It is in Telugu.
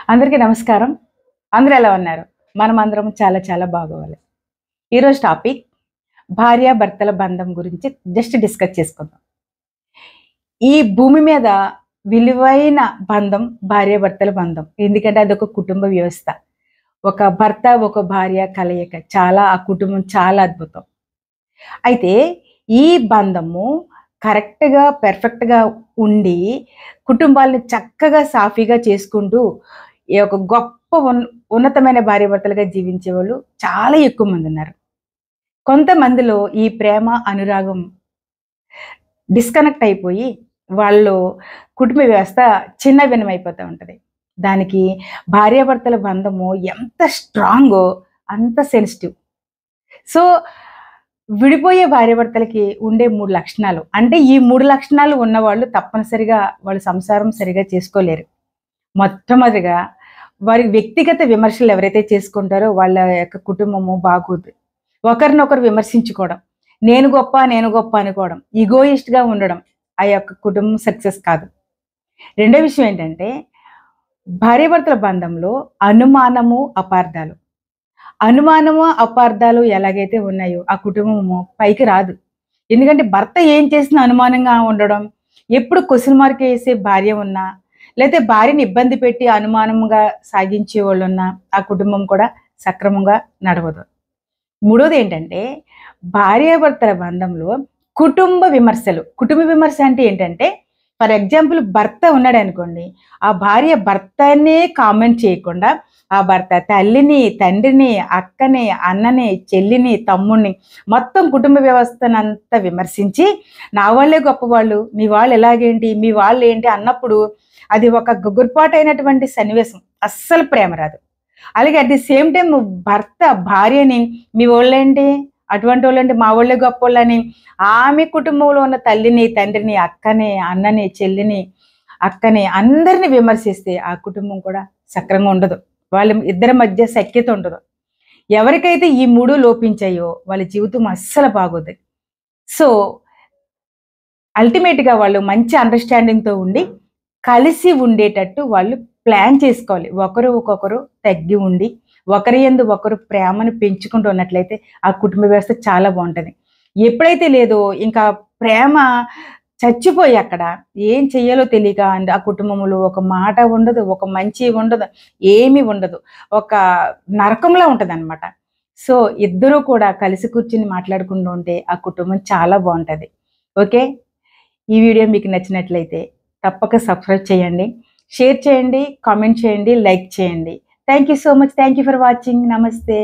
అందరికీ నమస్కారం. అందరూ ఎలా ఉన్నారు? మనమందరం చాలా చాలా బాగోవాలి. ఈరోజు టాపిక్ భార్యాభర్తల బంధం గురించి జస్ట్ డిస్కస్ చేసుకుందాం. ఈ భూమి మీద విలువైన బంధం భార్యాభర్తల బంధం. ఎందుకంటే అదొక కుటుంబ వ్యవస్థ. ఒక భర్త, ఒక భార్య కలయిక. ఆ కుటుంబం చాలా అద్భుతం. అయితే ఈ బంధము కరెక్ట్‌గా, పెర్ఫెక్ట్‌గా ఉండి కుటుంబాలను చక్కగా సాఫీగా చేసుకుంటూ ఈ యొక్క గొప్ప ఉన్నతమైన భార్యాభర్తలుగా జీవించేవాళ్ళు చాలా ఎక్కువ మందున్నారు. కొంతమందిలో ఈ ప్రేమ, అనురాగం డిస్కనెక్ట్ అయిపోయి వాళ్ళు కుటుంబ వ్యవస్థ చిన్నభిన్నమైపోతూ ఉంటది. దానికి భార్యాభర్తల బంధము ఎంత స్ట్రాంగో అంత సెన్సిటివ్. సో, విడిపోయే భార్యాభర్తలకి ఉండే 3 లక్షణాలు. అంటే ఈ 3 లక్షణాలు ఉన్నవాళ్ళు తప్పనిసరిగా వాళ్ళు సంసారం సరిగ్గా చేసుకోలేరు. మొట్టమొదటిగా వారి వ్యక్తిగత విమర్శలు ఎవరైతే చేసుకుంటారో వాళ్ళ యొక్క కుటుంబము బాగోదు. ఒకరినొకరు విమర్శించుకోవడం. నేను గొప్ప అనుకోవడం. ఈగోయిస్ట్‌గా ఉండడం. ఆ యొక్క కుటుంబం సక్సెస్ కాదు. రెండో విషయం ఏంటంటే భార్యాభర్తల బంధంలో అనుమానము, అపార్థాలు. అనుమానము, అపార్థాలు ఎలాగైతే ఉన్నాయో ఆ కుటుంబము పైకి రాదు. ఎందుకంటే భర్త ఏం చేసినా అనుమానంగా ఉండడం, ఎప్పుడు క్వెషన్ మార్క్ ఏసే భార్య ఉన్నా, లేతే భార్యని ఇబ్బంది పెట్టి అనుమానంగా సాగించేవాళ్ళున్నా ఆ కుటుంబం కూడా సక్రమంగా నడవదు. మూడోది ఏంటంటే భార్యాభర్తల బంధంలో కుటుంబ విమర్శలు. కుటుంబ విమర్శ అంటే ఏంటంటే ఫర్ ఎగ్జాంపుల్ భర్త ఉన్నాడనుకోండి, ఆ భార్య భర్తనే కామెంట్ చేయకుండా ఆ భర్త తల్లిని, తండ్రిని, అక్కని, అన్నని, చెల్లిని, తమ్ముడిని మొత్తం కుటుంబ వ్యవస్థనంతా విమర్శించి నా వాళ్ళే గొప్పవాళ్ళు, నీ వాళ్ళు ఎలాగేంటి, మీ వాళ్ళు ఏంటి అన్నప్పుడు అది ఒక గుగుర్పాటైనటువంటి సన్నివేశం. అస్సలు ప్రేమ రాదు. అలాగే అట్ ది సేమ్ టైం భర్త భార్యని మీ వాళ్ళేంటి, అటువంటి వాళ్ళంటే మా వాళ్ళే గొప్పోళ్ళని ఆమె కుటుంబంలో ఉన్న తల్లిని, తండ్రిని, అక్కని, అన్నని, చెల్లిని, అక్కని అందరిని విమర్శిస్తే ఆ కుటుంబం కూడా సక్రంగా ఉండదు. వాళ్ళ ఇద్దరి మధ్య సఖ్యత ఉండదు. ఎవరికైతే ఈ 3 లోపించాయో వాళ్ళ జీవితం అస్సలు బాగోదు. సో, అల్టిమేట్‌గా వాళ్ళు మంచి అండర్‌స్టాండింగ్‌తో ఉండి కలిసి ఉండేటట్టు వాళ్ళు ప్లాన్ చేసుకోవాలి. ఒకరు తగ్గి ఉండి, ఒకరి యందు ఒకరు ప్రేమను పెంచుకుంటూ ఉన్నట్లయితే ఆ కుటుంబ వ్యవస్థ చాలా బావుంటది. ఎప్పుడైతే లేదో ఇంకా ప్రేమ చచ్చిపోయి అక్కడ ఏం చెయ్యాలో తెలియక ఆ కుటుంబంలో ఒక మాట ఉండదు, ఒక మంచి ఉండదు, ఏమీ ఉండదు. ఒక నరకంలా ఉంటదనమాట. సో, ఇద్దరూ కూడా కలిసి కూర్చొని మాట్లాడుకుంటూ ఉంటే ఆ కుటుంబం చాలా బావుంటది. ఓకే. ఈ వీడియో మీకు నచ్చినట్లయితే తప్పక సబ్స్క్రైబ్ చేయండి, షేర్ చేయండి, కామెంట్ చేయండి, లైక్ చేయండి. Thank you so much. Thank you for watching. నమస్తే.